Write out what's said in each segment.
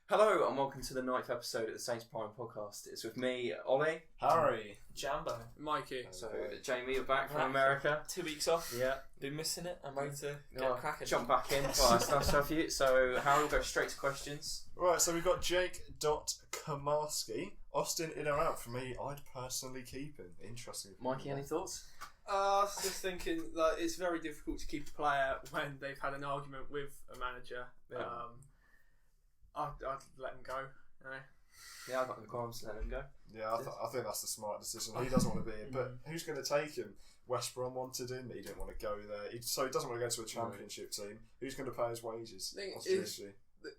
Hello and welcome to the 9th episode of the SaintsPrime Podcast. It's with me, Ollie, Harry, Jambo, Mikey. So Jamie, you're back from America. 2 weeks off. Yeah. Been missing it. I'm ready to get cracking. Jump back in. Well, it's nice to have you. So Harry, we'll go straight to questions. Right, so we've got Jake.Kamarski. Austin, in or out? For me, I'd personally keep him. Interesting. Mikey, any thoughts? I was just thinking, like, it's very difficult to keep a player when they've had an argument with a manager. I'd let him go. You know? Yeah, I've got the qualms to let him go. Yeah, I think that's the smart decision. He doesn't want to be in, but who's going to take him? West Brom wanted him, he didn't want to go there. So he doesn't want to go to a championship team. Who's going to pay his wages?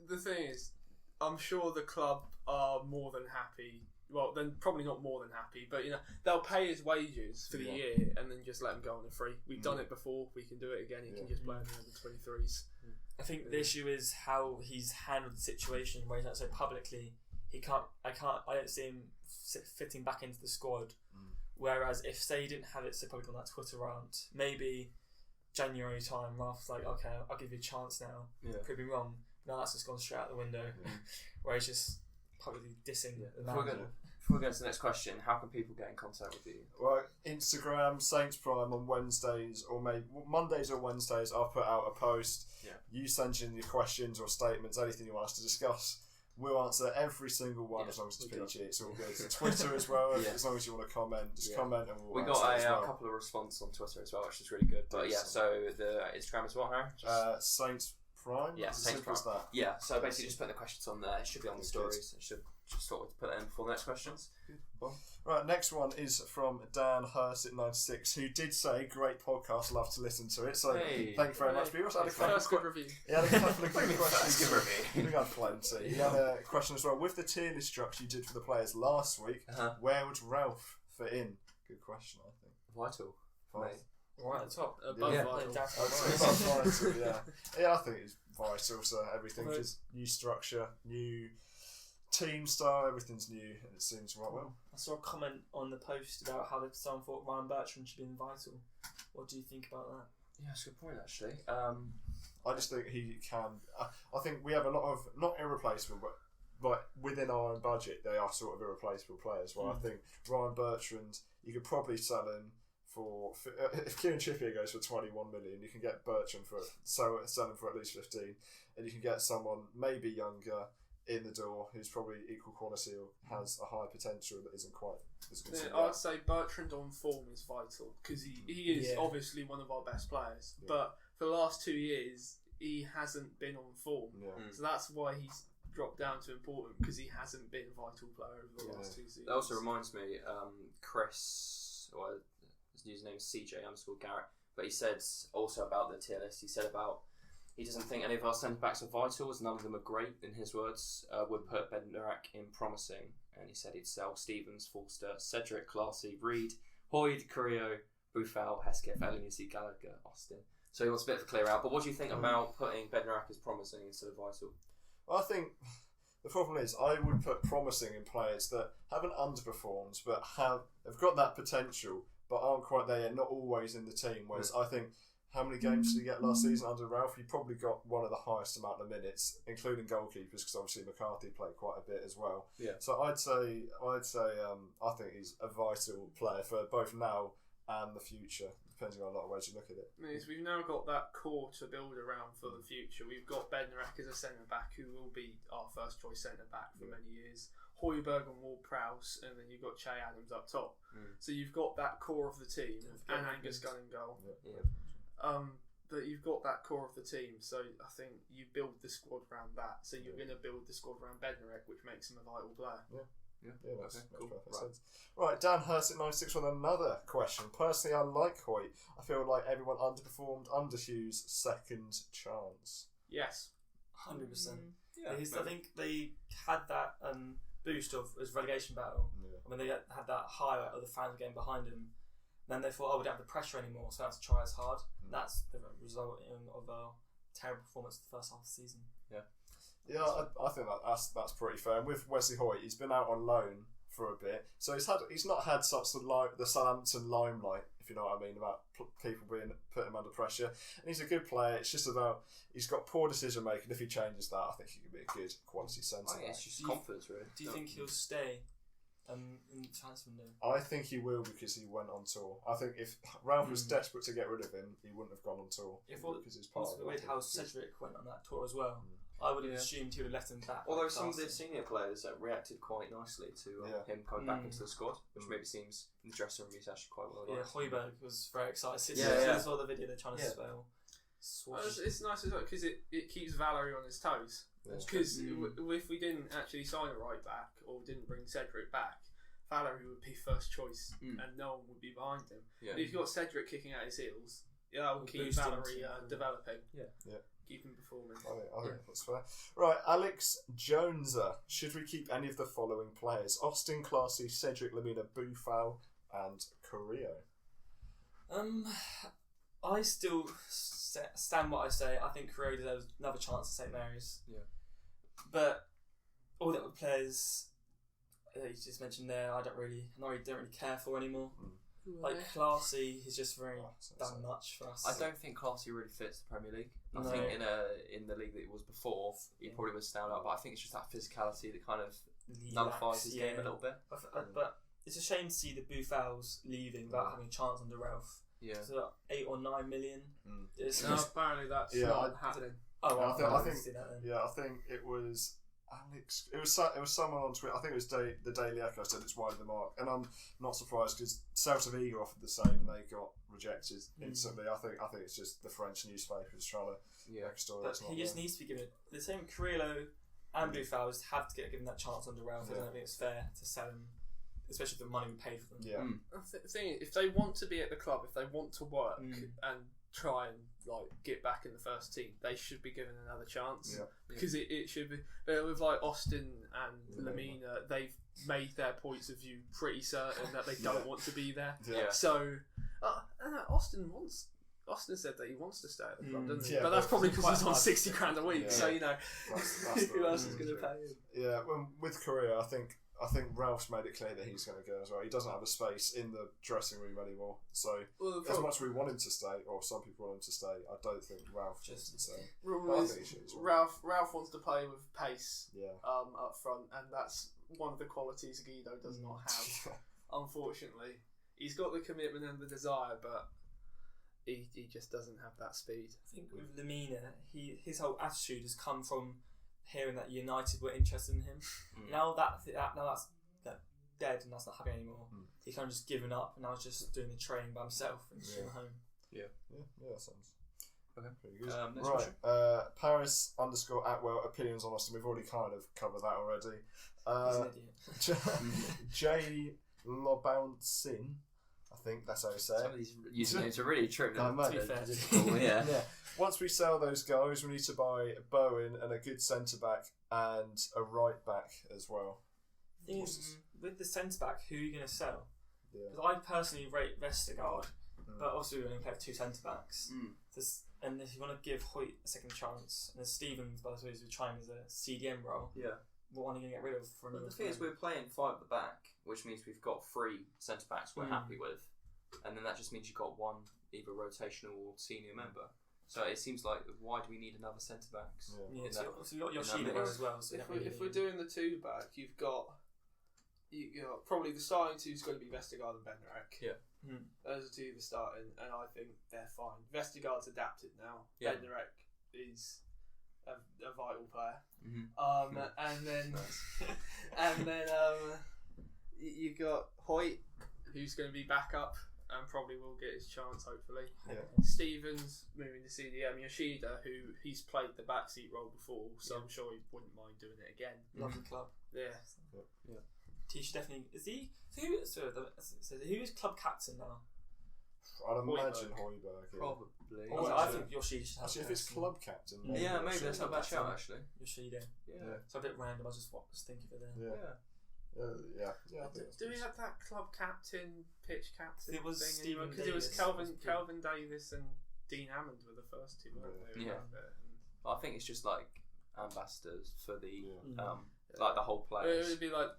The thing is, I'm sure the club are more than happy. Well, then probably not more than happy, but they'll pay his wages for the year and then just let him go on a free. We've done it before. We can do it again. He can just play in the 23s. I think the issue is how he's handled the situation. Where he's not so publicly, I don't see him fitting back into the squad. Whereas if say he didn't have it so public on that Twitter rant, maybe January time, Ralph's like, okay, I'll give you a chance now. Could be wrong. Now that's just gone straight out the window. Where he's just publicly dissing the manager. Before we go to the next question, how can people get in contact with you? Well, Instagram, SaintsPrime on Wednesdays, or maybe Mondays or Wednesdays, I'll put out a post. Yeah. You send in your questions or statements, anything you want us to discuss. We'll answer every single one as long as it's PG. It's all good. Twitter as well, as long as you want to comment, just comment and we'll We got a couple of responses on Twitter as well, which is really good. But so the Instagram is what, Harry? SaintsPrime? Yeah, SaintsPrime. That. Yeah, so basically just put the questions on there. It should be on the stories. It should just sort of put that in before the next questions. Right, next one is from Dan Hurst at 96, who did say, great podcast, love to listen to it. So thank you very much. But he also had a couple good review. He had a couple of good questions. Good review. We got plenty. He had a question as well. With the tier list structure you did for the players last week, where would Ralph fit in? Good question, I think. Vital. Right at the top. Vital, yeah, I think it's vital. So everything is new structure, new team style, everything's new, and it seems right well. I saw a comment on the post about how someone thought Ryan Bertrand should be in Vital. What do you think about that? Yeah, that's a good point actually. I just think he can. I think we have a lot of not irreplaceable, but within our own budget, they are sort of irreplaceable players. Well, I think Ryan Bertrand, you could probably sell him for if Kieran Trippier goes for 21 million, you can get Bertrand sell him for at least 15, and you can get someone maybe younger in the door who's probably equal quality or has a higher potential that isn't quite as good. I'd say Bertrand on form is vital because he is obviously one of our best players, but for the last 2 years he hasn't been on form, so that's why he's dropped down to important, because he hasn't been a vital player over the last 2 seasons. That also reminds me, Chris, or his username is CJ_Garrett, but he said also about the tier list, he said about he doesn't think any of our centre-backs are vital, as none of them are great, in his words. Would put Bednarak in promising, and he said he'd sell Stevens, Forster, Cedric, Clarsey, Reed, Hoyd, Carrillo, Buffal, Hesketh, Elinisi, Gallagher, Austin. So he wants a bit of a clear out, but what do you think about putting Bednarak as promising instead of vital? Well, I think the problem is I would put promising in players that haven't underperformed but have got that potential but aren't quite there yet, not always in the team. Whereas I think, how many games did he get last season under Ralph? He probably got one of the highest amount of minutes, including goalkeepers, because obviously McCarthy played quite a bit as well. Yeah. So I'd say I think he's a vital player for both now and the future, depending on a lot of ways you look at it. We've now got that core to build around for the future. We've got Bednarak as a centre back, who will be our first choice centre back for many years. Hoiberg and Ward-Prowse, and then you've got Che Adams up top. So you've got that core of the team, and Angus Gunn in goal. But you've got that core of the team, so I think you build the squad around that. So you're going to build the squad around Bednarak, which makes him a vital player. Yeah, makes perfect sense. Right, Dan Hurst at 96 with another question. Personally, I like Hoyt. I feel like everyone underperformed under Hughes' second chance. Yes. 100%. I think they had that boost of his relegation battle. When they had that highlight of the fans getting behind him, then they thought, we don't have the pressure anymore, so we have to try as hard. That's the result of a terrible performance the first half of the season. Yeah, I think that's pretty fair. And with Wesley Hoyt, he's been out on loan for a bit. So he's not had such the Southampton limelight, if you know what I mean, about people putting him under pressure. And he's a good player. It's just about he's got poor decision making. If he changes that, I think he could be a good quality centre. I think it's just confidence, really. Do you think he'll stay in the transfer window? I think he will because he went on tour. I think if Ralph was desperate to get rid of him, he wouldn't have gone on tour. Because he's part of it. With how Cedric went on that tour as well. I would have assumed he would have left him back. Although some of the senior players reacted quite nicely to him coming back into the squad, which maybe seems in the dressing room he's actually quite well. Yeah, Højbjerg was very excited. I saw the video they're trying to spell. It's nice as well because it keeps Valerie on his toes. Because if we didn't actually sign a right back or didn't bring Cedric back, Valerie would be first choice and no one would be behind him. Yeah. But if you've got Cedric kicking at his heels, that will keep Valerie developing. Yeah. Keep him performing. I think that's fair. Right, Alex Joneser. Should we keep any of the following players? Austin, Classy, Cedric, Lamina, Boufal and Carrillo. I still stand what I say. I think Carrillo deserves another chance at St Mary's. Yeah. But all the other players that you just mentioned there, I don't really care for anymore. Like Classy, he's just very done much for us. I don't think Classy really fits the Premier League. I think in the league that it was before, he probably would stand out. But I think it's just that physicality that kind of nullifies his game a little bit. But it's a shame to see the Boufals leaving without having a chance under Ralph. Yeah. So 8 or 9 million. Apparently that's not happening. I think it was Alex. It was someone on Twitter. I think it was the Daily Echo said it's wide of the mark, and I'm not surprised because Celta Vigo offered the same and they got rejected instantly. I think it's just the French newspapers trying to make a story. But he just needs to be given the same. Carrillo and Boufals have to get given that chance under Ralph. I don't think it's fair to sell him, especially the money we paid for them. Yeah. The thing is, if they want to be at the club, if they want to work and try and get back in the first team, they should be given another chance. Because it should be with Austin and Lamina, they've made their points of view pretty certain that they don't want to be there. So Austin said that he wants to stay at the club, doesn't he? But that's probably because he's on 60 grand a week. So that's who else is going to pay him? Yeah, with Korea, I think Ralph's made it clear that he's going to go as well. He doesn't have a space in the dressing room anymore. So as much as we want him to stay, or some people want him to stay, I don't think Ralph just to stay. Ralph wants to play with pace up front, and that's one of the qualities Guido does not have. Unfortunately, he's got the commitment and the desire, but he just doesn't have that speed. I think with Lamina, his whole attitude has come from hearing that United were interested in him. Now that's dead and that's not happening anymore. He's kind of just given up and now he's just doing the training by himself and just going home. That sounds pretty good. Right, Paris _Atwell opinions on Austin. We've already kind of covered that already. He's an idiot. J Lobouncin, I think that's how you say it. Some of these usernames are really tricky. To be fair. Yeah. Once we sell those guys, we need to buy Bowen and a good centre back and a right back as well. With the centre back, who are you going to sell? Because I personally rate Vestergaard, but obviously we're going to play 2 centre backs. And if you want to give Hoyt a second chance, and then Stevens, by the way, is trying as a CDM role. What one are you going to get rid of for another? The thing is, we're playing 5 at the back, which means we've got 3 centre backs we're happy with, and then that just means you've got one either rotational or senior member. So it seems like, why do we need another centre backs? So you've got Yoshida there as well. So if we're doing the 2 back, you've got probably the starting 2 is going to be Vestergaard and Bednarek. Those are 2 the starting, and I think they're fine. Vestergaard's adapted now. Bednarek is a vital player. And then you got Hoyt, who's going to be back up and probably will get his chance hopefully. Stevens moving to CDM. Yoshida, who he's played the backseat role before, so I'm sure he wouldn't mind doing it again. Lovely club. He should definitely. Is he? Who is club captain now? I'd imagine Højbjerg. Probably. I think Yoshida should have. Actually, if it's club captain, maybe that's not a bad shout. Actually, Yoshida. It's a bit random. I just thinking of it there. Do we have that club captain, pitch captain? It was thing Stephen because it was Kelvin Davis and Dean Hammond were the first 2. I think it's just like ambassadors for the like the whole players. It would be like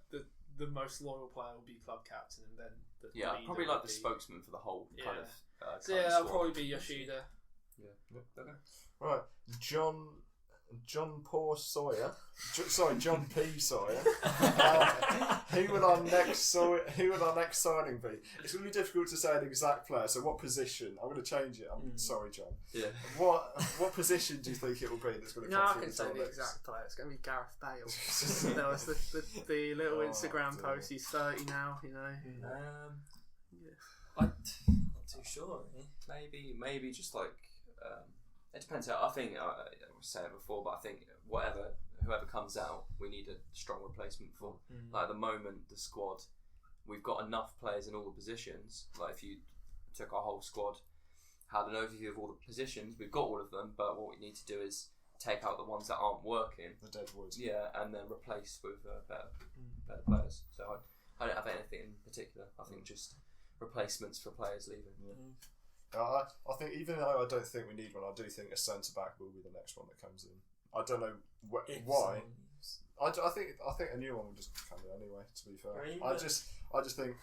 the most loyal player will be club captain, and then the leader probably will like the be- spokesman for the whole kind of. So yeah, that'll probably be Yoshida. Yeah. Okay. Right, John Paul Sawyer. John P. Sawyer. Who would our next signing be? It's going to be difficult to say an exact player. So what position? I'm going to change it. I'm sorry, John. Yeah. What position do you think it will be that's going to come No, I through can the say door the next? exact player. It's going to be Gareth Bale. There was the little Instagram dear. post. He's 30 now. You know. I'm not too sure. Really. Maybe just like it depends. I think I was saying it before, but I think whoever comes out, we need a strong replacement for. Like at the moment, the squad, we've got enough players in all the positions. Like if you took our whole squad, had an overview of all the positions, we've got all of them. But what we need to do is take out the ones that aren't working. The dead wood. Yeah, and then replace with better players. So I don't have anything in particular. I think just replacements for players leaving. Yeah. I think even though I don't think we need one, I do think a centre back will be the next one that comes in. I don't know why. I think a new one will just come in anyway. To be fair, I just think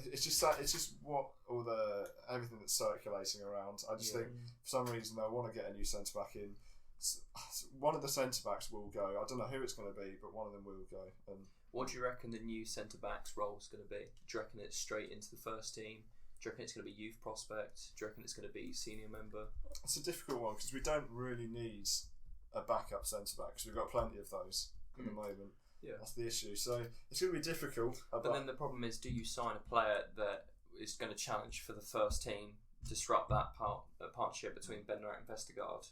it's just what all the everything that's circulating around. I just think for some reason I want to get a new centre back in. One of the centre backs will go. I don't know who it's going to be, but one of them will go. And what do you reckon the new centre back's role is going to be? Do you reckon it's straight into the first team? Do you reckon it's going to be youth prospect? Do you reckon it's going to be senior member? It's a difficult one because we don't really need a backup centre back because we've got plenty of those at the moment. Yeah, that's the issue. So it's going to be difficult. But then the problem is, do you sign a player that is going to challenge for the first team, disrupt that partnership between Bednarek and Vestergaard,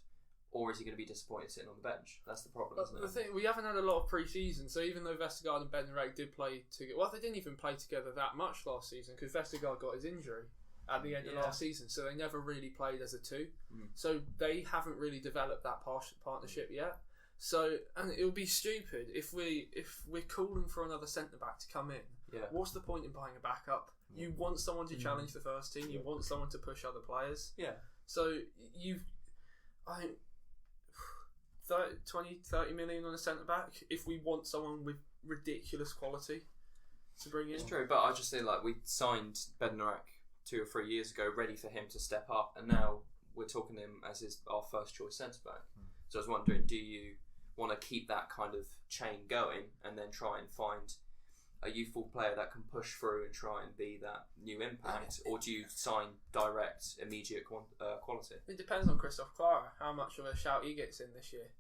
or is he going to be disappointed sitting on the bench? That's the problem, isn't it? The thing, we haven't had a lot of pre-season, so even though Vestergaard and Bednarek did play together, well, they didn't even play together that much last season because Vestergaard got his injury at the end of last season, so they never really played as a two. So they haven't really developed that partnership yet. So, and it would be stupid if we're calling for another centre back to come in. Yeah. What's the point in buying a backup? You want someone to challenge the first team. You want someone to push other players. Yeah. So I think 30 million on a centre back if we want someone with ridiculous quality to bring in. It's true, but I just feel like we signed Bednarek 2 or 3 years ago, ready for him to step up, and now we're talking to him as our first choice centre back. So I was wondering, do you want to keep that kind of chain going and then try and find a youthful player that can push through and try and be that new impact, or do you sign direct, immediate quality? It depends on Christoph Clara, how much of a shout he gets in this year,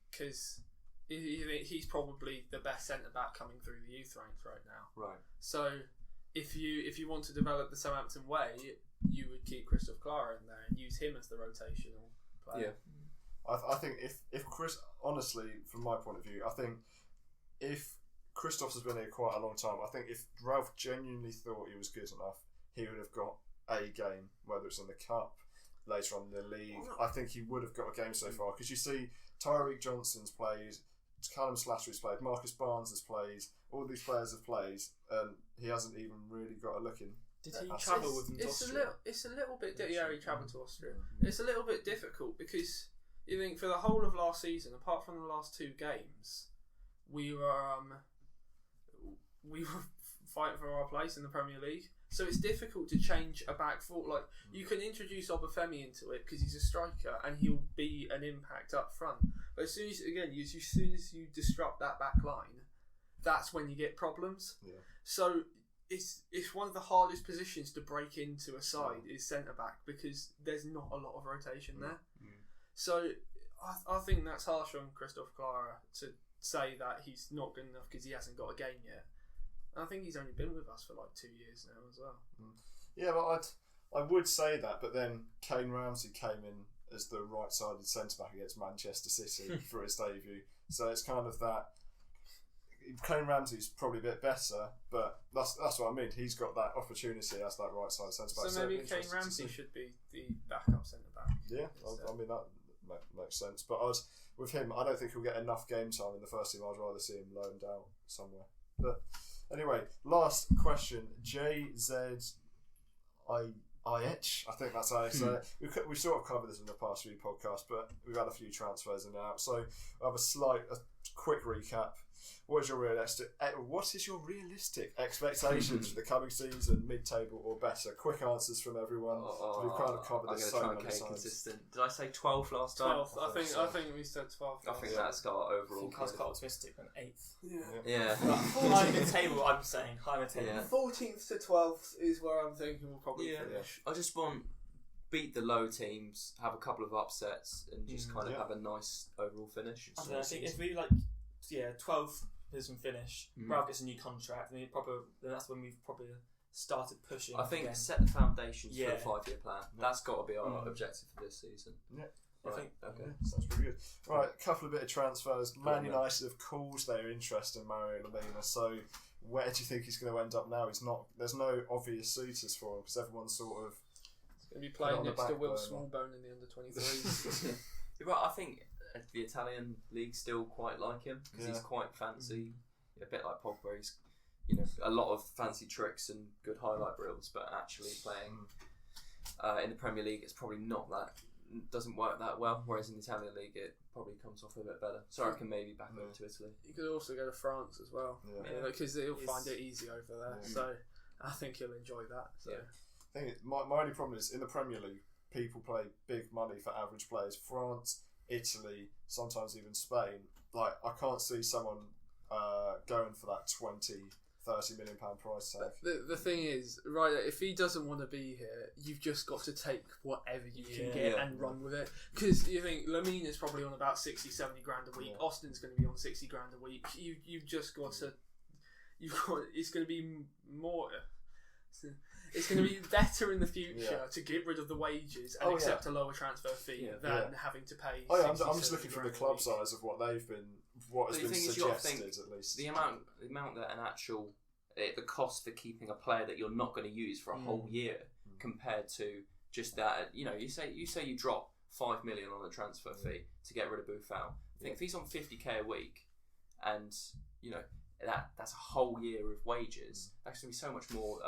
because he's probably the best centre back coming through the youth ranks right now. Right. So if you want to develop the Southampton way, you would keep Christoph Clara in there and use him as the rotational player. Yeah. I think if Chris, honestly, from my point of view, I think if Christoph has been here quite a long time, I think if Ralph genuinely thought he was good enough, he would have got a game, whether it's in the cup, later on in the league. I think he would have got a game so far, because you see Tyreek Johnson's played, Callum Slattery's played, Marcus Barnes has played, all these players have played, and he hasn't even really got a look in. Did he travel with them to Austria? It's a little bit... Yeah, he travelled to Austria. It's a little bit difficult because you think for the whole of last season, apart from the last 2 games, we were fighting for our place in the Premier League. So it's difficult to change a back four. Like, you can introduce Obafemi into it because he's a striker and he'll be an impact up front. But as soon as you disrupt that back line, that's when you get problems. Yeah. So it's one of the hardest positions to break into a side is centre back because there's not a lot of rotation there. So I think that's harsh on Christoph Clara to say that he's not good enough because he hasn't got a game yet. And I think he's only been with us for like 2 years now as well. Yeah, but I would say that, but then Kane Ramsey came in as the right-sided centre-back against Manchester City for his debut. So it's kind of that... Kane Ramsey's probably a bit better, but that's what I mean. He's got that opportunity as that right-sided centre-back. So maybe Kane Ramsey should be the backup centre-back. Yeah, I mean, that makes sense. But with him, I don't think he'll get enough game time in the first team. I'd rather see him loaned out somewhere. But anyway, last question. JZIH, I think that's how I say it. We've sort of covered this in the past few podcasts, but we've had a few transfers in and out. So we'll have a quick recap. What is your realistic expectations for the coming season, mid-table or better? Quick answers from everyone. We've kind of covered this so many times. Consistent. Did I say 12 last time? 12th. I think we said 12. I think that's got overall. I was quite optimistic on 8th. Yeah. High mid-table, I'm saying. High mid-table. Yeah. 14th to 12th is where I'm thinking we'll probably finish. I just want beat the low teams, have a couple of upsets, and just kind of have a nice overall finish. I think if we 12th position finish, Ralph gets a new contract, and then that's when we've probably started pushing. I think again. set the foundations for the 5-year plan. That's got to be our objective for this season. Yeah. I think sounds pretty good. Right, a couple of bit of transfers. Man United have called their interest in Mario Lemina. So where do you think he's going to end up now? There's no obvious suitors for him because everyone's sort of. He's going to be playing next to Will Smallbone in the under-23s. Right, I think the Italian league still quite like him because he's quite fancy, a bit like Pogba. He's a lot of fancy tricks and good highlight reels, but actually playing in the Premier League, it's probably doesn't work that well. Whereas in the Italian league, it probably comes off a bit better. So I reckon maybe back over to Italy. You could also go to France as well, because he'll find it easy over there. So I think he'll enjoy that. So. Yeah. I think my only problem is in the Premier League, people play big money for average players. France, Italy, sometimes even Spain. Like I can't see someone going for that 20-30 million pound price tag. The thing is, right, if he doesn't want to be here, you've just got to take whatever you can get and run with it. Because you think Lemina's probably on about 60-70 grand a week. Austin's going to be on 60 grand a week. You've just got to. It's going to be more. It's going to be better in the future to get rid of the wages and accept a lower transfer fee than having to pay. I'm just looking from the club size of what has been suggested at least. The amount that the cost for keeping a player that you're not going to use for a whole year compared to just that. You say you drop 5 million on the transfer fee to get rid of Buffon. I think if he's on 50k a week, and that's a whole year of wages. That's going to be so much more.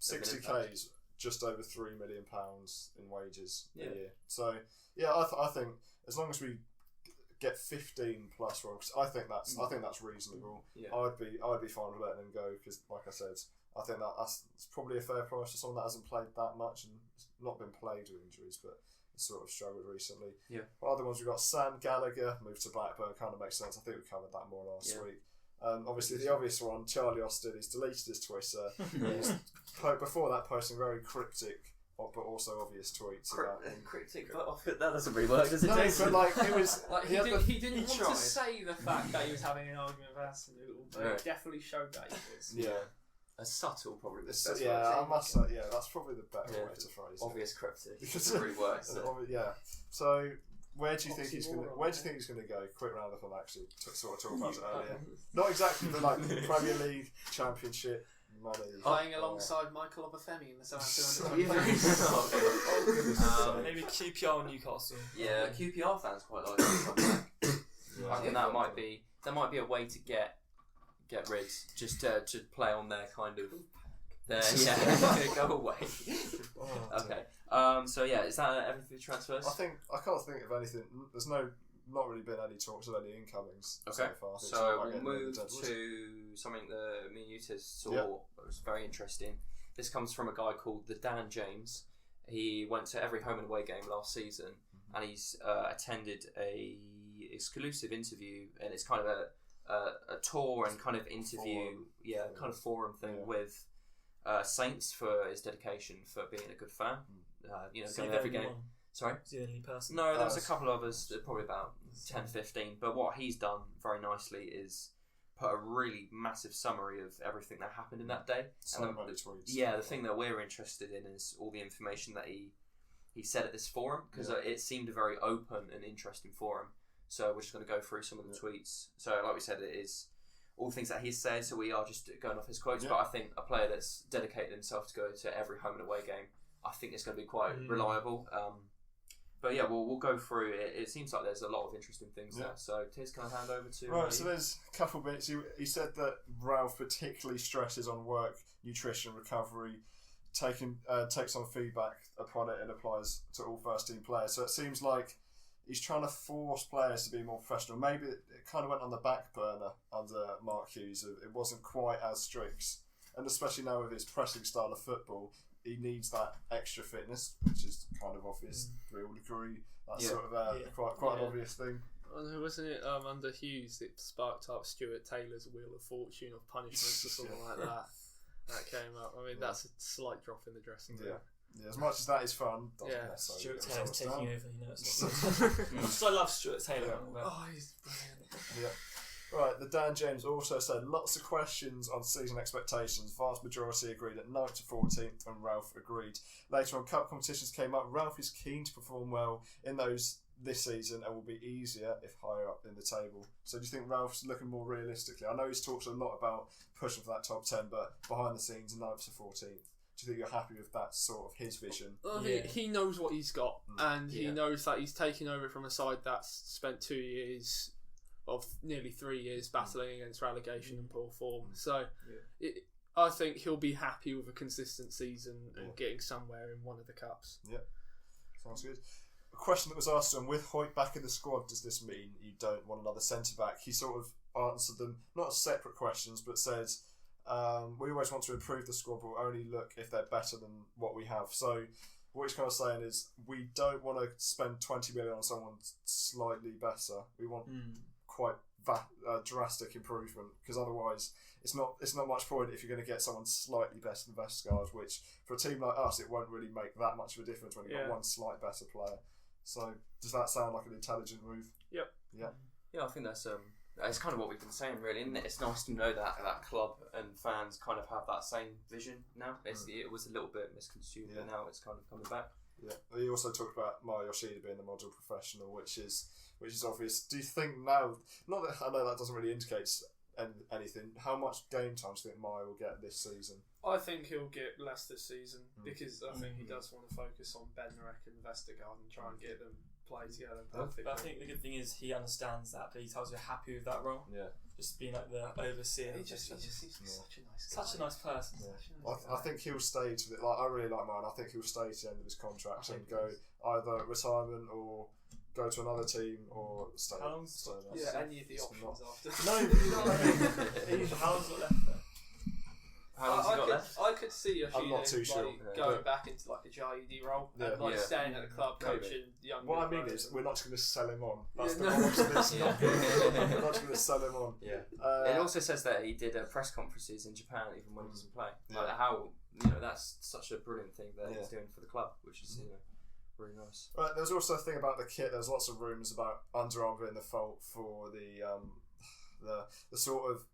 60k is just over £3 million in wages a year. So I think as long as we get 15 plus from, I think that's reasonable. Yeah. I'd be fine with letting him go because, like I said, I think that's probably a fair price for someone that hasn't played that much and not been plagued with injuries, but sort of struggled recently. Yeah. Other ones we've got Sam Gallagher moved to Blackburn. Kind of makes sense. I think we covered that more last week. Obviously, the obvious one, Charlie Austin, he's deleted his Twitter. He's before that posting very cryptic but also obvious tweets about him. Cryptic, but that doesn't really work, does it? No, but like it was. Like, he didn't want to say the fact that he was having an argument with Arsenal, but it definitely showed that he was. Yeah. A subtle, probably. I must say, that's probably the better way to phrase it. Obvious cryptic. Because it really works. So. Where do you think he's going to go? Quick round up on actually sort of talk about it earlier. Not exactly the Premier League, Championship, money. Playing alongside Michael Obafemi in the Southampton. Maybe QPR or Newcastle. Yeah, QPR fans quite like him. I think that might be a way to get rid, just to play on their kind of. Go away. Okay. Is that everything for transfers? I can't think of anything. There's not really been any talks of any incomings so far. So we'll move to something that me and you saw. It was very interesting. This comes from a guy called the Dan James. He went to every home and away game last season, and he's attended a exclusive interview, and it's kind of a tour and kind of interview, kind of forum thing with. Saints for his dedication for being a good fan. Going every game. Sorry? Is he the only person? No, there was a couple of others, probably about 10, 15. But what he's done very nicely is put a really massive summary of everything that happened in that day. Tweets. Yeah, the thing that we're interested in is all the information that he said at this forum, because it seemed a very open and interesting forum. So we're just going to go through some of the tweets. So like we said, it is all things that he said, so we are just going off his quotes. But I think a player that's dedicated himself to go to every home and away game, I think it's going to be quite reliable. But we'll go through it. It seems like there's a lot of interesting things there. So Tiz, can I hand over to Right, so there's a couple bits. He said that Ralph particularly stresses on work, nutrition, recovery, takes on feedback upon it and applies to all first team players. So it seems like he's trying to force players to be more professional. Maybe it kind of went on the back burner under Mark Hughes. It wasn't quite as strict. And especially now with his pressing style of football, he needs that extra fitness, which is kind of obvious. We all agree. That's sort of quite an obvious thing. Oh, wasn't it under Hughes it sparked up Stuart Taylor's Wheel of Fortune of punishments or something like that? That came up. I mean, that's a slight drop in the dressing room. Yeah, as much as that is fun, Stuart Taylor's taking over. You know, it's not. I love Stuart Taylor. Oh, he's brilliant. Yeah. Right, the Dan James also said lots of questions on season expectations. Vast majority agreed at 9th to 14th, and Ralph agreed. Later on, cup competitions came up. Ralph is keen to perform well in those this season and will be easier if higher up in the table. So do you think Ralph's looking more realistically? I know he's talked a lot about pushing for that top 10, but behind the scenes, 9th to 14th. Do you think you're happy with that sort of his vision? Well, he knows what he's got, and he knows that he's taking over from a side that's spent 2 years, of nearly 3 years, battling against relegation and poor form. So I think he'll be happy with a consistent season and getting somewhere in one of the cups. Yeah, sounds good. A question that was asked to him, with Hoyt back in the squad, does this mean you don't want another centre-back? He sort of answered them, not as separate questions, but said, we always want to improve the squad, but we'll only look if they're better than what we have. So what he's kind of saying is, we don't want to spend 20 million on someone slightly better. We want quite drastic improvement, because otherwise it's not much point if you're going to get someone slightly better than Vestergaard, which for a team like us it won't really make that much of a difference when you've got one slight better player. So does that sound like an intelligent move? Yep. Yeah, I think that's it's kind of what we've been saying, really, isn't it? It's nice to know that club and fans kind of have that same vision now. It was a little bit misconstrued, but now it's kind of coming back. Yeah. He also talked about Maya Yoshida being the model professional, which is obvious. Do you think now? Not that I know that doesn't really indicate anything. How much game time do you think Maya will get this season? I think he'll get less this season because I think he does want to focus on Bednarek and Vestergaard and try and get them play together perfectly. But I think the good thing is he understands that, but he tells you happy with that role. Yeah. Just being like the overseer. He just seems such a nice guy. Such a nice person. Yeah. I think he'll stay to the, I really like mine. I think he'll stay to the end of his contract and go either retirement or go to another team or stay. How long's any of the options after. No, you know what I mean. How long's got left there? How long's he got left? I could see Yoshida I'm not too sure, going back into like a JED role and staying at the club coaching young. What I mean is, we're not just going to sell him on. That's the problem. We're not just going to sell him on. Yeah. It also says that he did press conferences in Japan even when he doesn't play. Like how that's such a brilliant thing that he's doing for the club, which is really nice. Right, there's also a thing about the kit. There's lots of rumours about Under Armour being the fault for the sort of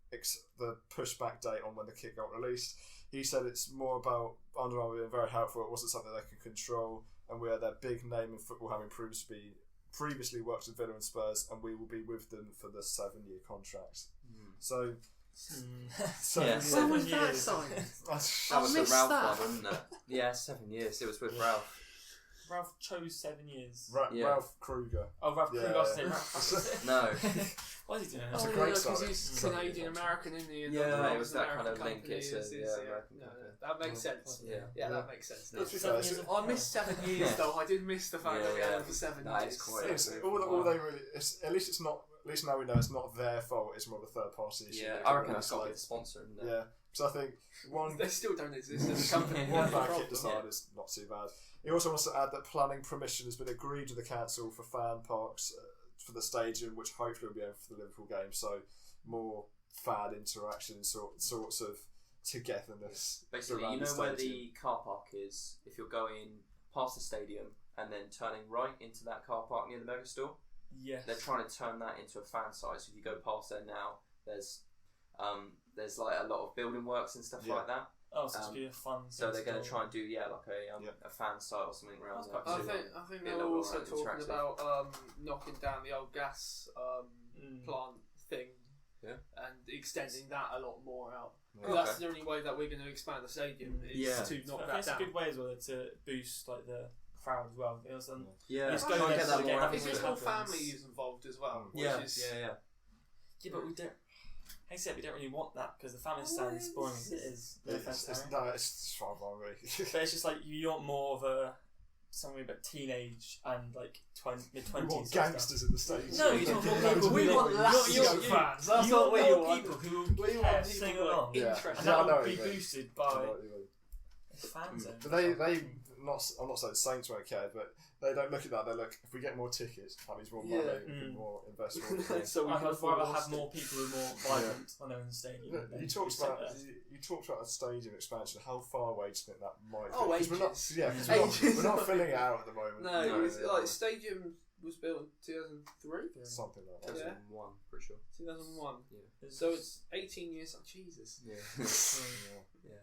the pushback date on when the kit got released. He said it's more about Under Armour being very helpful. It wasn't something they can control, and we are their big name in football, having previously worked with Villa and Spurs, and we will be with them for the 7-year contract. So. 7 years. That was the Ralph one, wasn't it? Yeah, 7 years. It was with Ralph. Ralph chose 7 years. Ralph Kruger. Oh, Ralph Kruger. I was saying Ralph. No. Why is he doing that? That's a great because he's Canadian American, isn't he? And it was that kind of link. That makes sense. Yeah, that makes sense. I missed 7 years though. I did miss the fact that we had him for 7 years. All they really, at least it's not. At least now we know it's not their fault. It's more of a third party issue. Yeah, I reckon that's got to be the sponsor. Isn't it? Yeah, because I think they still don't exist as a company. One bad kit design is not too bad. He also wants to add that planning permission has been agreed with the council for fan parks for the stadium, which hopefully will be over for the Liverpool game. So more fan interaction, sorts of togetherness. Basically, you know where the car park is. If you're going past the stadium and then turning right into that car park near the mega store, they're trying to turn that into a fan site. So if you go past there now, there's like a lot of building works and stuff like that. Oh, so it's be a fun. So they're going to try and do like a fan site or something around there. I think they're also talking about knocking down the old gas plant thing, and extending that a lot more out. That's the only way that we're going to expand the stadium is to knock that down. It's a good way as well to boost like the crowd as well. There's more families involved as well. Yeah, but we don't. Like I said, we don't really want that because the family stand is boring as it is. It's fine, really. But it's just like you want more of a somewhere about teenage and like mid We 20s. want gangsters in the stadium. No, you don't want people. We want Lazio fans. That's what we want. People who We will want care, people sing who are along, interested. and Yeah, I that know will what be you mean. boosted I know by what you mean. a fan zone. But I'm not saying Saints won't care, but they don't look at that. They look, if we get more tickets, that means more money, more investment. So we I'd can rather afford have Austin. more people who are more vibrant when they're in the stadium. than You who talked sit about there. a stadium expansion. How far away do you think that might be? Oh, 'Cause we're not, ages. yeah, 'cause Ages. we're not filling it out at the moment. No, it was, Yeah. like stadium was built in 2003, Something like that. 2001, pretty sure. 2001. Yeah. So it's 18 years. Oh, Jesus. Yeah. Yeah.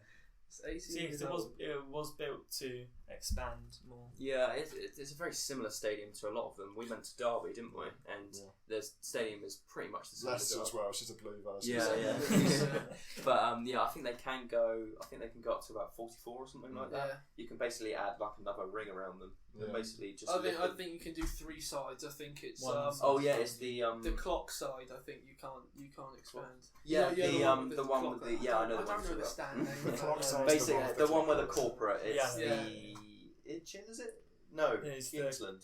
It's 18 Seems years old. it was built to expand more. Yeah, it's a very similar stadium to a lot of them. We went to Derby, didn't we? And the stadium is pretty much the same. Leicester as well. It's just a blue version. Yeah. But yeah, I think they can go. I think they can go up to about 44 or something like that. Yeah. You can basically add like another ring around them. Yeah. And basically just. I think you can do 3 sides. I think it's Oh yeah, it's the the clock side. I think you can't expand. Yeah, the one clock. with the I know I the don't one. know the stand name. The clock side's Basically, one with the the one with the clock. corporate. It's Yeah. the Itchin, is it? No, It's the- Kingsland.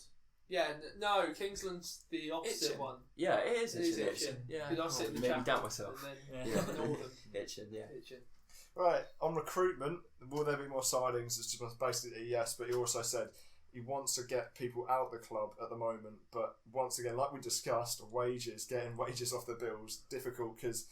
Yeah, no, Kingsland's the opposite Itchin. one. Yeah, it is It is Itchin. Itchin. Yeah, Because I sit in the made me chapel, doubt myself. And then Yeah. the northern Itchin, yeah. Itchin. Right, on recruitment, will there be more signings? It's just basically a yes, but he also said he wants to get people out the club at the moment, but once again, like we discussed, getting wages off the bills, difficult because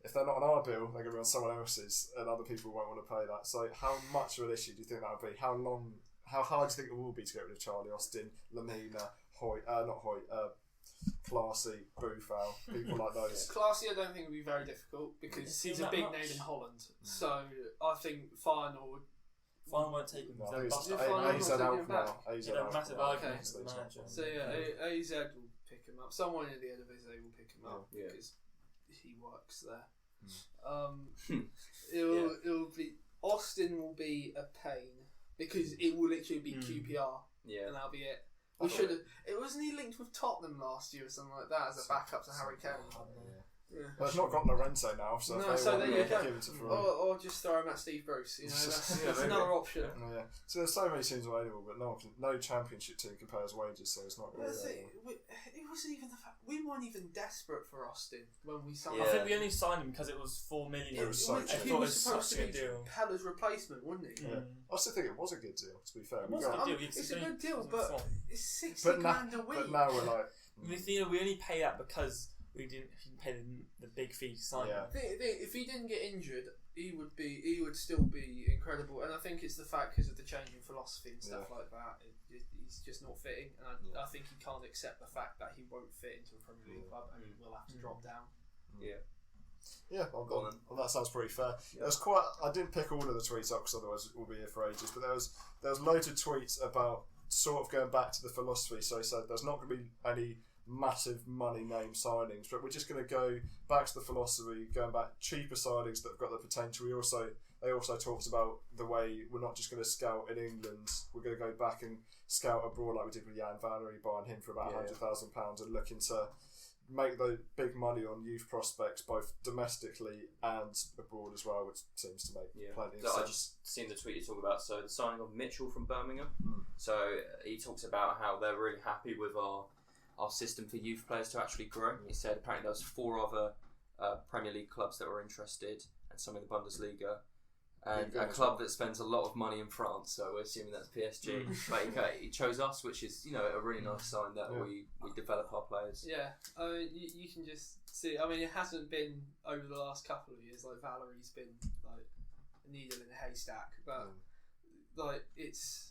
if they're not on our bill, they're going to be on someone else's, and other people won't want to pay that. So how much of an issue do you think that would be? How hard do you think it will be to get rid of Charlie Austin, Lamina, Classy, Bufal, people like those? Classy, I don't think would be very difficult because It he's seems a that big much. name in Holland. So I think Final would. Fine won't take him. No, They're it's bust Yeah, up. fine. AZ I'm not out taking it back. now. AZ Yeah, out massive now. argument Okay. for the manager. So yeah, AZ will pick him up. Someone in the Eredivisie will pick him up Yeah. because he works there. Hmm. It'll be Austin will be a pain because it will literally be QPR Yeah. and that'll be it. We should have. It wasn't he linked with Tottenham last year or something like that as a backup to Harry Kane. Yeah. But they've not got Llorente now, so No, if they so want there to you go. give it to Or just throw him at Steve Bruce. You know, that's maybe. another option. Yeah. So there's so many teams available, but no championship team compares wages, so it's not really. That's it. It wasn't even the fact we weren't even desperate for Austin when we signed. Yeah. I think we only signed him because it was $4 million. It was so I cheap. thought He it was was supposed such to a be good deal. Pella's replacement, wasn't he? Yeah. I still think it was a good deal, to be fair. It We was a got- good deal. It's a good deal, It was but fun. it's 60 but now, grand a week. but now we're like, We only pay that because we didn't pay the big fee to sign Yeah. him. If he didn't get injured, he would still be incredible. And I think it's the fact because of the changing philosophy and stuff like that. He's just not fitting, and I think he can't accept the fact that he won't fit into a Premier League club and he will have to drop down. Yeah, well, that sounds pretty fair. There was quite. I didn't pick all of the tweets up because otherwise we'll be here for ages. But there was loads of tweets about sort of going back to the philosophy. So he said there's not going to be any massive money name signings, but we're just going to go back to the philosophy, going back cheaper signings that have got the potential. They also talked about the way we're not just going to scout in England. We're going to go back and scout abroad like we did with Jan Vannery, buying him for about £100,000 and looking to make the big money on youth prospects both domestically and abroad as well, which seems to make plenty of So sense. I just seen the tweet you talk about. So the signing of Mitchell from Birmingham. So he talks about how they're really happy with our system for youth players to actually grow. He said apparently there was 4 other Premier League clubs that were interested and some in the Bundesliga. And a club that spends a lot of money in France, so we're assuming that's PSG. But he chose us, which is a really nice sign that we develop our players. Yeah, I mean, you can just see. I mean, it hasn't been over the last couple of years. Like Valerie's been like a needle in a haystack, but like it's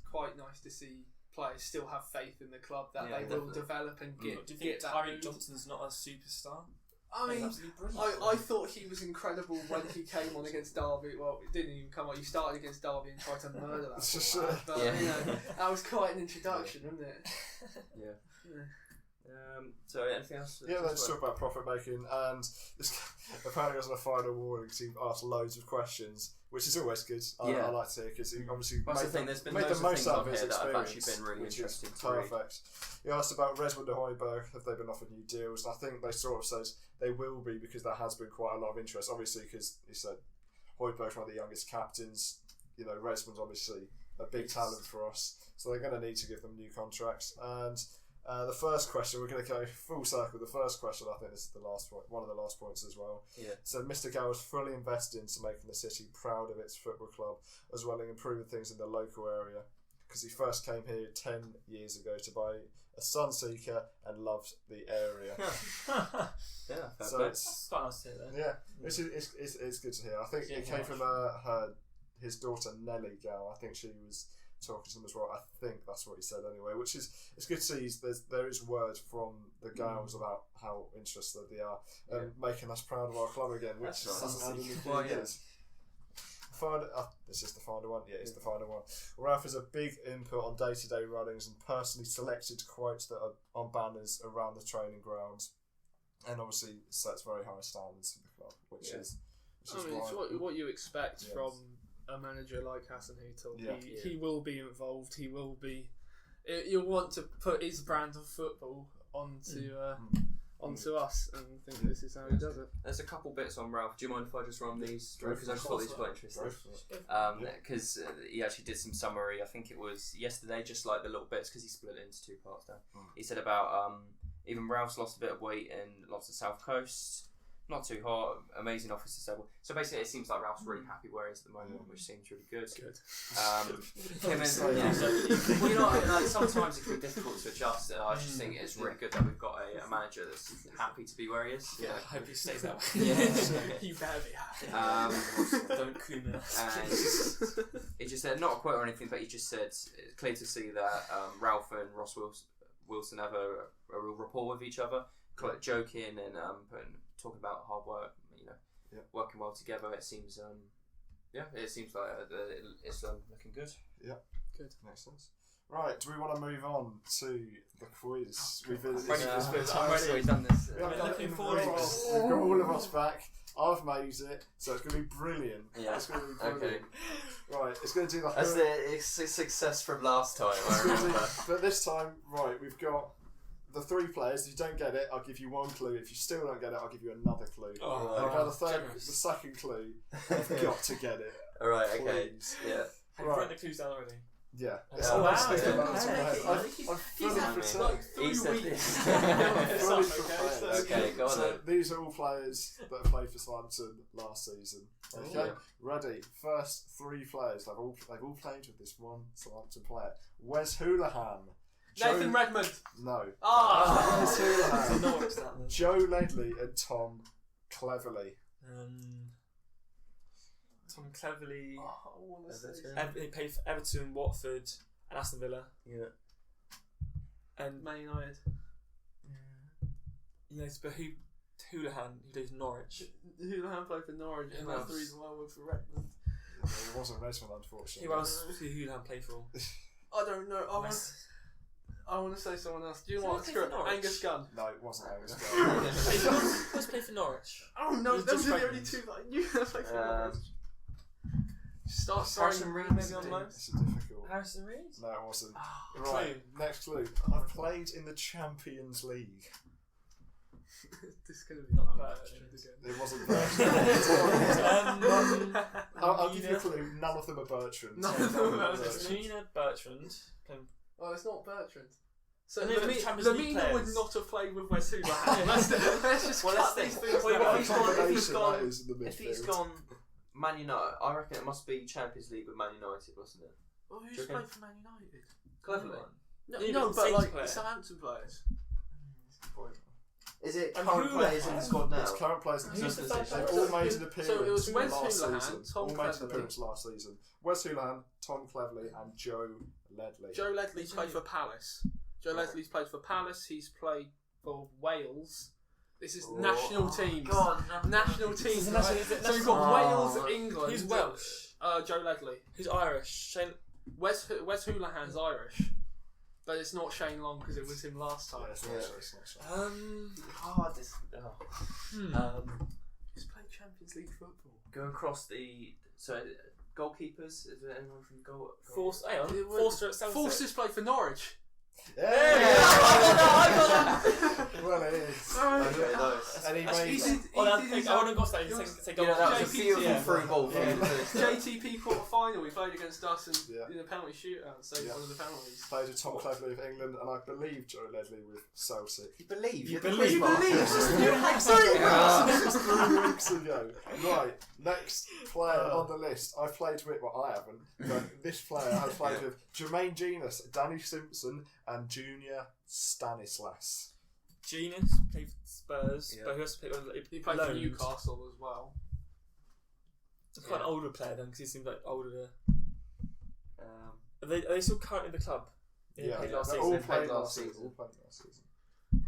quite nice to see players still have faith in the club that they will develop and get. Do you think that Tyreek mood. Johnson's not a superstar? I mean, Absolutely brilliant. I thought he was incredible when he came on against Derby. Well, it didn't even come on. He started against Derby and tried to murder that. format. But that was quite an introduction, wasn't it? So anything else? Yeah, let's talk about profit making. And this apparently wasn't a final warning because he asked loads of questions, which is always good. I like to hear because he obviously That's the thing. There's been made loads the of most things out on of his here that have experience, actually been really which is interesting to read. perfect. He asked about Resmond de Hooiberg, have they been offered new deals? And I think they sort of said they will be because there has been quite a lot of interest. Obviously, because he said Hooiberg's one of the youngest captains. Resmond's obviously a big talent for us. So they're going to need to give them new contracts. And the first question, we're going to go full circle. The first question, I think this is the last point, one of the last points as well. Yeah. So Mr. Gow is fully invested into making the city proud of its football club, as well as improving things in the local area. Because he first came here 10 years ago to buy a Sunseeker and loved the area. So It's quite nice to hear that. yeah, it's good to hear. I think it came from his daughter Nellie Gow. I think she was talking to him as well. I think that's what he said anyway. Which is, it's good to see there is word from the Gows about how interested they are making us proud of our club again, which hasn't had in a few years. This is the final one. Yeah, it's the final one. Ralph has a big input on day-to-day runnings and personally selected quotes that are on banners around the training grounds, and obviously sets very high standards for the club, which is it's what you expect from a manager like Hassan Hüttl. He will be involved. He will be. You'll want to put his brand of football onto us, and think this is how he does it. There's a couple bits on Ralph. Do you mind if I just run these through? Because I just thought these were quite interesting. Because he actually did some summary. I think it was yesterday, just like the little bits, because he split it into two parts there. He said about even Ralph's lost a bit of weight and lost the South Coast. Not too hot, amazing office to stable. So basically, it seems like Ralph's really happy where he is at the moment, which seems really good. Well, you know, like, sometimes it can be difficult to adjust. I just think it's really good that we've got a manager that's happy to be where he is. Yeah, I hope he stays that way. You better be happy. Don't cool me. He just said, not a quote or anything, but he just said it's clear to see that Ralph and Ross Wilson have a real rapport with each other, joking and talking about hard work, working well together. It seems, it seems like it's looking good. Yeah, good, makes sense. Right, do we want to move on to the quiz? I'm ready. We've done this. Looking forward to it. We've got all of us back. I've made it, so it's going to be brilliant. Yeah. It's going to be brilliant. Okay. Right, it's going to do the. That's the success from last time. I remember. But this time, right, we've got the three players. If you don't get it, I'll give you one clue. If you still don't get it, I'll give you another clue. The second clue, you've got to get it. All right, okay. Please. Yeah. Have you written the clues down already? Yeah. He's had Okay, go on then. These are all players that played for Southampton last season. Okay, ready? First three players. They've all played with this one Southampton player. Wes Hoolahan. Nathan Redmond. No. Wes Hoolahan. Joe Ledley and Tom Cleverley. Tom Cleverley. I want to say he played for Everton, Watford, and Aston Villa. Yeah. And Man United. Yes, but Hoolahan, who plays Norwich. Hoolahan played for Norwich, and that's the reason why I went for Redmond. It wasn't Redmond, unfortunately. Who else did Hoolahan play for? I don't know. I want to say someone else. Do you want to screw it? Angus Gunn. No, it wasn't Angus Gunn. Who else played for Norwich? Oh no, those are the only two that I knew that played for Norwich. Harrison Reed maybe on loan? It's difficult. Harrison Reed? No, it wasn't. Right, next clue. I've played in the Champions League. This is going to be not Bertrand again. It wasn't Bertrand. I'll give you a clue. None of them are Bertrand. None of them are Bertrand. Nina Bertrand. Oh, it's not Bertrand. So Lamina would not have played with Wes Hoolahan. Let's just cut these things down. If he's gone Man United, I reckon it must be Champions League with Man United, wasn't it? Well, who's played for Man United? Cleverly. No, but like Southampton players. Is it current players in the squad now? It's current players. They've all made an appearance. So it was Wes last Hoolahan, season. Tom All made an Cleverley. appearance last season. Wes Hoolahan, Tom Cleverley, and Joe Ledley. Joe Ledley's played for Palace. Joe Ledley's played for Palace. He's played for Wales. This is national teams. National teams. So we've got Wales, England. Who's Welsh? Joe Ledley. Who's Irish? Wes Hoolahan's Irish. But it's not Shane Long because it was him last time. It's not Shane. He's played Champions League football. Go across the goalkeepers. Is there anyone from goal? Forster at Southampton. Forster's played for Norwich. Yeah! Well, it is. Okay, nice. And he That's made... easy. I wouldn't have got that. Say goal. Yeah, that was a JP, beautiful through ball for you to finish. JTP quarter final. We played against us in the penalty shootout. Saved one of the penalties. Played with Tom Cleverley of England, and I believe Joe Ledley with Celtic. You believe? You believe? believe? Just 3 weeks ago. Right, next player on the list. I've played with, well, I haven't, but this player I've played with Jermaine Genus, Danny Simpson, and Junior Stanislas. Genus played for Spurs, but he also He played for Newcastle as well. He's quite an older player then, because he seems like older. Are they still currently in the club? Yeah, played they last all season. played last season.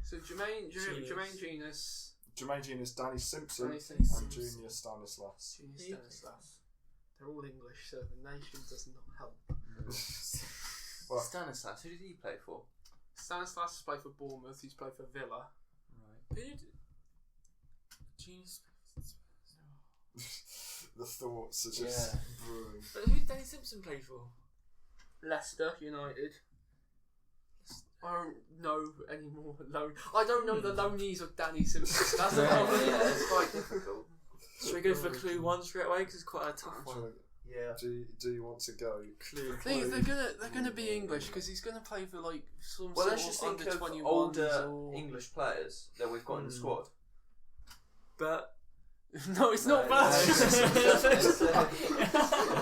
So Jermaine Genus, Jermaine Genus, Danny Simpson, Danny and Simpson. Junior Stanislas. Junior Stanislas. They're all English, so the nation does not help. Well, Stanislas, who did he play for? Stanislas has played for Bournemouth. He's played for Villa. Right. Who did Genus? the thoughts are just brewing. But who did Danny Simpson play for? Leicester United. I don't know any more loan. I don't know the loanees of Danny Simpson. That's the problem. It's quite difficult. Should we go for clue 1 straight away? Because it's quite a tough one. Yeah. Do you want to go? Clue. They're gonna be English because he's gonna play for like some Well, sort let's just of think under of 21s older or... English players that we've got in the squad. But No, it's not Bertrand.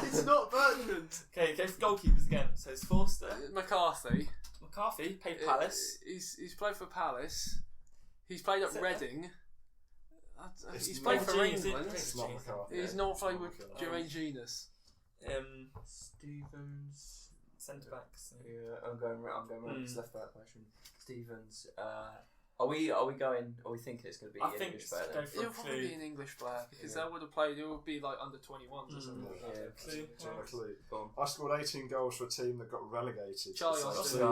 It's not Bertrand. okay, go for goalkeepers again. So it's Forster, McCarthy. McCarthy, played Palace. He's played for Palace. He's played at Reading. He's not played for Genius, England. It's not McCarthy. He's not played It's with not Jermaine Genus. Stevens. Centre backs. Yeah, I'm going right. It's left back question. Stevens. Are we thinking it's going to be I an think English player? go Then? for He'll a probably be clue. an English player because Yeah. they would have played. It would be like under 21s or something. Clue. Do you want a clue? Go on. I scored 18 goals for a team that got relegated. Charlie So Austin. there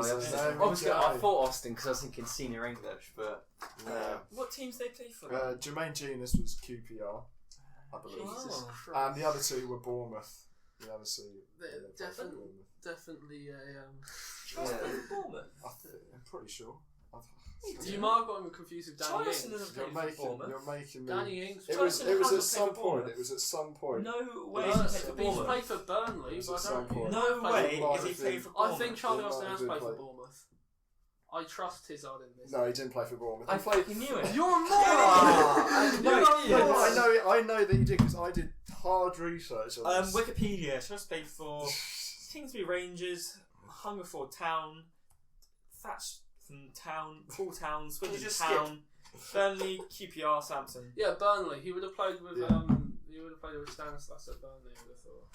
we Obviously, go. I thought Austin because I was thinking senior English, but Yeah. What teams they play for? Jermaine Genus was QPR, I believe. Jesus Oh. Christ. And the other two were Bournemouth. The other two. They're played for definitely- Bournemouth. Definitely a. Charles played for Bournemouth. I'm pretty sure. You might have gotten confused with Danny Charleston Ings. doesn't You're play for making, Bournemouth. you're making me. Danny Ings. It was Charleston at hasn't some played for point. Bournemouth. It was at some point. No way He's is he played for Bournemouth. played for Burnley, It's but at I some don't. point. No Might way have is he been- played for I Bournemouth. think Charlie He might Austin have has been played for played. Bournemouth. I trust his on in this. No, he didn't play for Bournemouth. I He played. fucking knew it. You're a moron! No, You're a I moron! I know that you did because I did hard research on this. Wikipedia. Charles played for Kingsbury Rangers, Hungerford Town, Thatchton Town, Poole Town, Swindon just Town, Burnley, QPR, Southampton. Yeah, Burnley. He would have played with Yeah. He would have played with Stanislas at Burnley. I would have thought.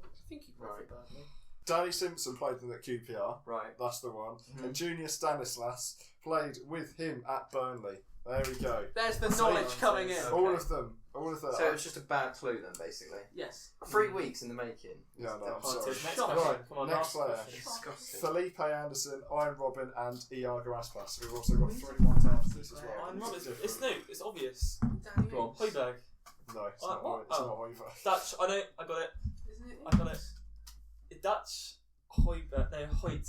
I think he played Right. for Burnley. Danny Simpson played them at QPR. right. That's the one. And Junior Stanislas played with him at Burnley. There we go. There's the knowledge coming in. Okay. All of them. All of them. So it was just a bad clue then, basically. Yes. 3 weeks in the making. Yeah, no, I'm Come on, sorry. Tiff, next Shut question. Right, Come on, next last player. question. Disgusting. Felipe Anderson, Iron Robin, and Iago Aspas. We've also got 3 ones after this as well. I'm not. It's Different. It's obvious. Danny Go on. Ings. Hoiberg. No, it's Oh, not. what? It's Oh. not Oliver. Dutch. I know. I got it. Isn't it? I got it. Dutch. Hoiberg. No, Hoyt.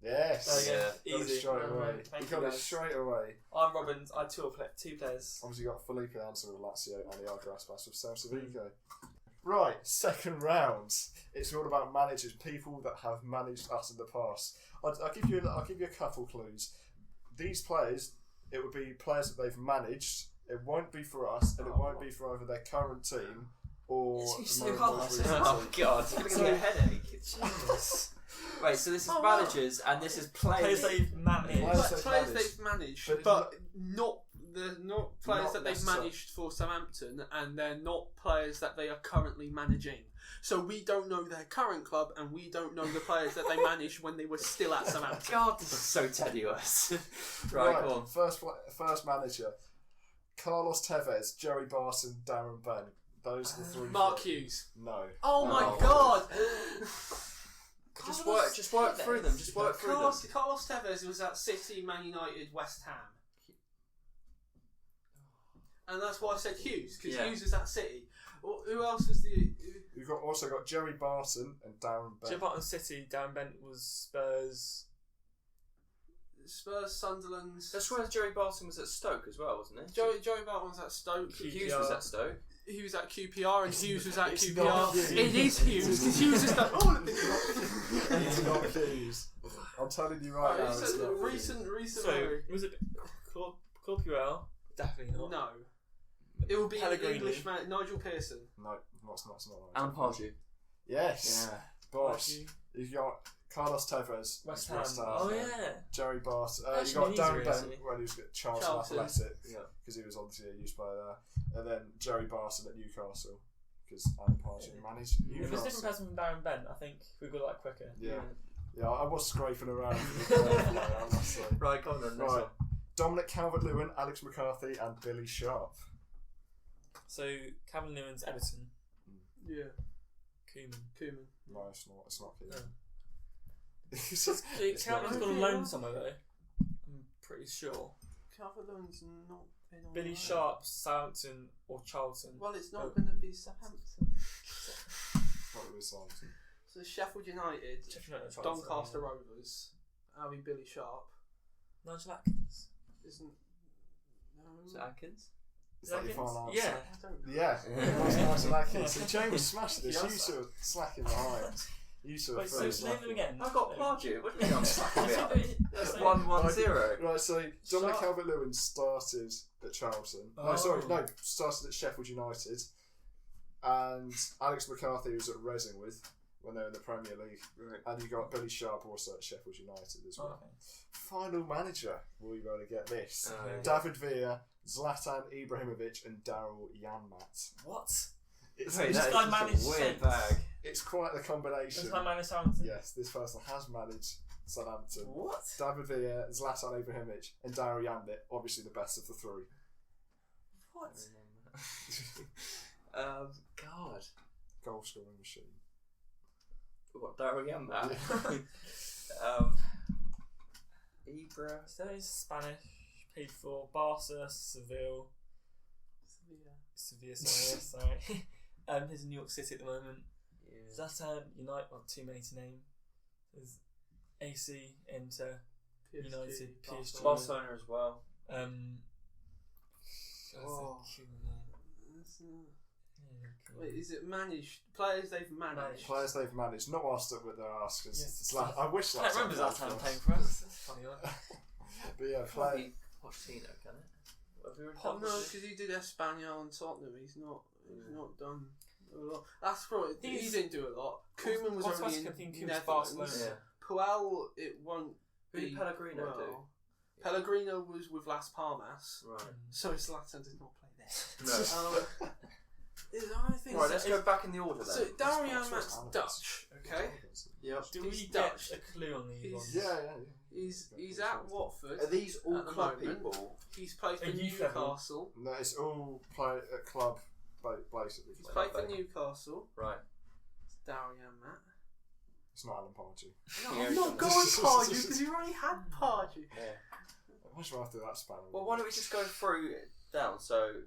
Yes. There you Yeah. go. Got it Easy. straight away. Thank You got you, it guys. straight away. I'm Robbins. I had two players. Obviously got Felipe Anderson with Lazio and Iago Aspas with Celta Vigo. Right, second round. It's all about managers, people that have managed us in the past. I'll give you a couple clues. These players, it would be players that they've managed. It won't be for us, and it won't be for either their current team or It's the so most hard. recent Oh team. god, I'm gonna get a headache. Jesus. Right, so this is managers and this is Players players. they've managed. Players Players managed. they've managed, But but not players Not that they've necessarily. managed for Southampton, and they're not players that they are currently managing. So we don't know their current club, and we don't know the players that they managed when they were still at Southampton. God, this is so tenuous. Right, go on. First manager. Carlos Tevez, Joey Barton, Darren Bent. Those are the 3. Mark Hughes. No. Oh my No. God! Just work through them. Just work through them. Carlos Tevez was at City, Man United, West Ham. And that's why I said Hughes, because Yeah. Hughes was at City. Who else was the... You've also got Joey Barton and Darren Bent. Joe Barton City. Darren Bent was Spurs. Spurs, Sunderland. That's where Joey Barton was at Stoke as well, wasn't it? Joey Barton was at Stoke. Hughes was at Stoke. He was at QPR and Hughes was at It's QPR. not Hughes. It is Hughes because Hughes has done all of it. It's not Hughes. I'm telling you right now. It's not recent. So was it Claude Puel? Definitely not. No. It will be Pellegrini. Englishman Nigel Pearson. No, not right. Alan Pardew. Yes. Yeah. Boss. You've got Carlos Tevez. West Ham. Ham. Oh yeah. Jerry Barton. That's You got an Darren easier, Bent actually. when he was at Charlton Charlton. Athletic. Yeah. Because he was obviously a youth player there. And then Jerry Barton at Newcastle. Because Alan Pardew managed If it's a different Newcastle. person from Darren Bent, I think we got that quicker. Yeah, I was scraping around for the player, I must say. Right, come on then. Next Right. one. Dominic Calvert-Lewin, Alex McCarthy, and Billy Sharp. So Calvin Lewin's Everton, Yeah. Koeman. No, it's not Keane. No. It's not Calvin's Keane. gone on loan somewhere though. I'm pretty sure. Calvert-Lewin's not been on Billy loan. Sharp, Southampton or Charlton. Well, it's Oh. not going to be Southampton. What was Southampton? So Sheffield United, Sheffield United, Charlton, Doncaster yeah. Rovers, Harry Billy Sharp. Nigel Atkins. Isn't. No. Is it Atkins? Is that your Atkins? final answer? Yeah. I don't know. Yeah, Yeah. that's nice and accurate. So James smashed this. Yeah. You sort of slacking behind. You sort Wait, of so very name them slacking. again. I got Pardew. What do you mean I'm slacking So- behind? That's so- 1-1-0. Right, so Dominic Sharp. Calvert-Lewin started at Charlton. Oh. Started at Sheffield United. And Alex McCarthy was at Reading with when they were in the Premier League. Right. And you got Billy Sharp also at Sheffield United as well. Okay. Final manager. Will you be able to get this? Okay. David Villa, Zlatan Ibrahimovic, and Daryl Janmat. What? It's, Wait, This that is guy just managed a weird Saints. bag. it's quite the combination. This guy managed Southampton. Yes, this person has managed Southampton. What? David Villa, Zlatan Ibrahimovic, and Daryl Janmat. Obviously the best of the three. What? God. Goal scoring machine. What, Daryl Gamba? Ibra. So he's Spanish. Paid for Barca, Seville. Sevilla, sorry. He's in New York City at the moment. Yeah. Zlatan, United, well, too many to name. There's AC, Inter, United, PSG. Barcelona as well. Oh. Wait, is it managed? Players they've managed. Players they've managed, not whilst with their ass. Because Yes. I wish I can't Zlatan remember played Zlatan for playing us. for us. That's funny, one. But yeah, Can't play. be Pochettino, can it? Have we already Oh, done no, this? because he did Espanyol and Tottenham. He's not done a lot. That's probably he He's- didn't do a lot. Koeman was only Automatically in thinking he was Netherlands. Barcelona. Yeah. Puel, it won't. Who did be Pellegrino well. Pellegrino was with Las Palmas, do? Right. so Zlatan did not play there. No. I think Right, so. let's go back in the order then. So Daryl That's Janmat's what Dutch, okay? Yep. Do He's we Dutch. get a clue on these He's- ones? Yeah. He's at Watford. Are these all At the club moment. people? He's played for At youth level. Newcastle. No, it's all play at club basically. He's played for Okay. Newcastle. Right. It's Daryl Janmat. It's not Alan Pardew. No, Yeah, I'm not he's- going Pardew because you already had Pardew. Yeah. Much after that span. Well, why don't we just go through it down? So,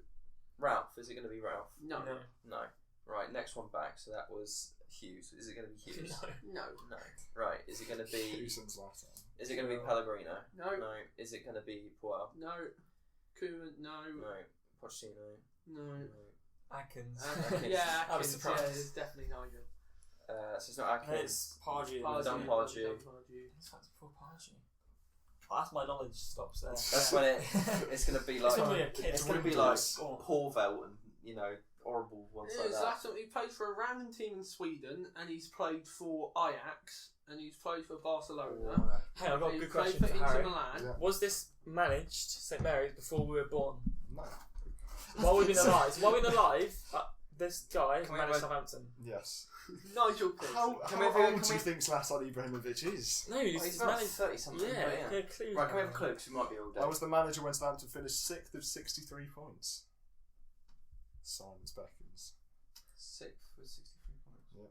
Ralph, is it going to be Ralph? No, No. No. Right, next one back. So that was Hughes. Is it going to be Hughes? No. no, No. Right. Is it going to be? Hughes and Zlatan. Is it going to be Pellegrino? no, No. Is it going to be Puel? no. Koeman, no, No. Pochettino? no. No. Atkins. Yeah, I was Atkins, surprised. yeah, it's definitely Nigel. So it's not Atkins. It's Pardew. Pardew. Done Pardew. Pardew. It's like before Pardew. Well, that's my knowledge stops there. That's when it's going to be like It's gonna be a kid. it's going to be like Porvel and horrible ones like that. He played for a random team in Sweden, and he's played for Ajax, and he's played for Barcelona. Right. Hey, I've got a He's good played question for for Inter Harry. Milan. Yeah. Was this managed St Mary's before we were born? No. While we've been alive, this guy Can we managed have a- Southampton. Yes. Nigel Pearson. How Can we have a- old can do you we- think Zlatan Ibrahimovic is? No, Oh, he's he's about managed. 30 something. Yeah, Yeah. clue. Right, can we have a clue? Because we might be all I dead. was the manager when Southampton finished 6th of 63 points. Simons Beckons. 6th with 63 points. Yeah.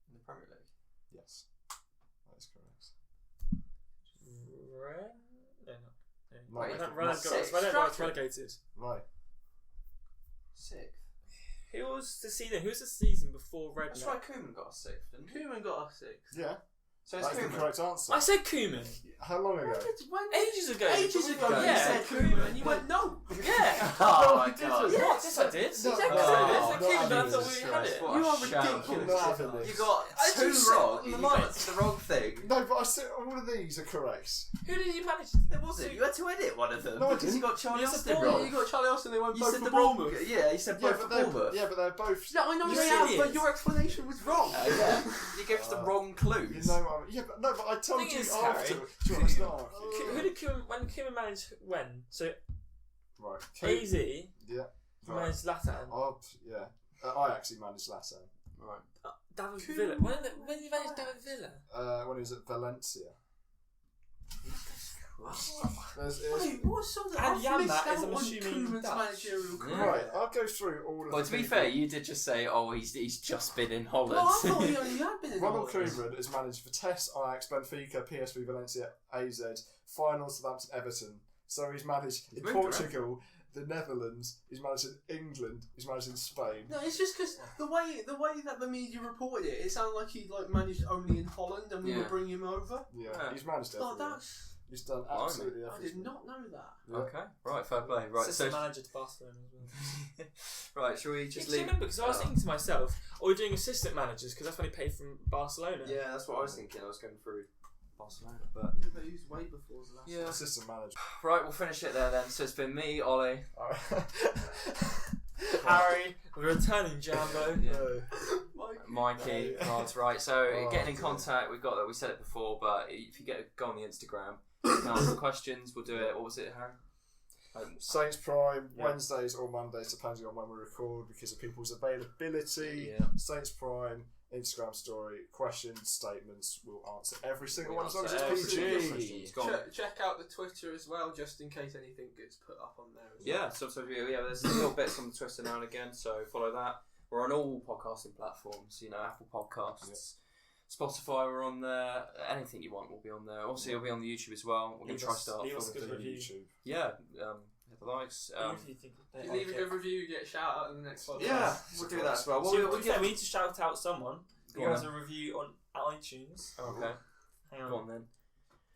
In the Premier League. Yes. That is correct. No, Wait, Renan not sixth. got relegated. Right. 6th. Who was the season before Redknapp? That's why Koeman got a 6th, didn't he? Koeman got us 6. Yeah. So it's That's the Koeman. correct answer. I said Koeman. How long ago? Ages ago. Ages ago, Yeah. you said Koeman, and you went no. Yeah. Oh my didn't. god. Yes, I did. No, I no, said no, Koeman, but I no, thought Jesus we had it. Christ, what You a are shame. ridiculous. Not having this. You got I two just said wrong. on the You line. got the wrong thing. No, but I said all of these are correct. Who did you manage? It wasn't. You had to edit one of them No, I because you got Charlie You Austin said wrong. You got Charlie Austin. They went You both said for the wrong. Bournemouth. Yeah, you said both for Bournemouth. They're both. Yeah, I know You they have, idiots. but your explanation was wrong. Yeah. You gave us the wrong clues. You know, but I told Thing you is, after. Harry, Do you want to start? Who did Koeman, when Koeman managed when? So Right. AZ Yeah. managed Latan. Yeah. I actually managed Latan. Right. David Koeman- Villa. When did you manage David Villa? When he was at Valencia. There's- Wait, what sort of... And I've Jan, missed that is, out I'm on assuming, Koeman's Dutch. managerial career. Right, I'll go through all of Well, the to be people. fair, you did just say, "Oh, he's just been in Holland." Well, I thought he only had been in Ronald Holland. Koeman has managed Vitesse, Ajax, Benfica, PSV, Valencia, AZ, finals, Southampton, Everton. So he's managed in moved Portugal, the Netherlands, he's managed in England, he's managed in Spain. No, it's just because the way that the media reported it, it sounded like he managed only in Holland, and we Yeah. would bring him over. Yeah, he's managed Oh, everywhere. He's done absolutely I everything. did not know that. Yeah. Okay, right, fair play. Right, Assistant so manager to Barcelona as well. right, shall we just Just leave? remember, because I was thinking to myself, are we doing assistant managers? Because that's when he paid from Barcelona. Yeah, that's what I was thinking. I was going through Barcelona, but Yeah, but he was way before the last. Yeah. Assistant manager. Right, we'll finish it there then. So it's been me, Ollie. Harry, the returning Jambo. Mikey, cards, right. So Oh, getting in dear. contact, we've got that. We said it before, but if you go on the Instagram, you can ask the questions. We'll do it. What was it, Harry? Saints Prime, Yeah. Wednesdays or Mondays, depending on when we record, because of people's availability. Yeah. Saints Prime, Instagram story, questions, statements, we'll answer every single We'll one as long as answer it's every PG. question. Go on. Check out the Twitter as well, just in case anything gets put up on there. As Yeah, there's little bits on the Twitter now and again, so follow that. We're on all podcasting platforms, Apple Podcasts, Spotify, we're on there. Anything you want will be on there. Also, you'll be on the YouTube as well. We're going to try start leave us a filming good things. review. YouTube. Yeah, hit the likes. If you think If you leave a good review, you get a shout out in the next podcast. Yeah, we'll do that as well. So, We'll we need to shout out someone who Go has on. a review on iTunes. Okay, Hang on. go on then.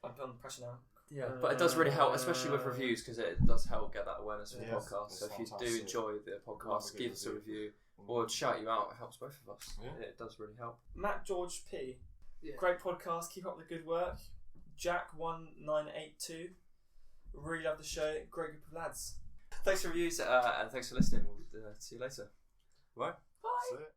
I'm putting the pressure now. Yeah, but it does really help, especially with reviews, because it does help get that awareness of the Yeah, podcast. it's So if you do fantastic. enjoy the podcast, Love a good give us a review. review or shout you out. It helps both of us. Yeah. It does really help. Matt George P. Yeah. Great podcast. Keep up the good work. Jack1982. Really love the show. Great group of lads. Thanks for reviews and thanks for listening. We'll see you later. Bye. That's it.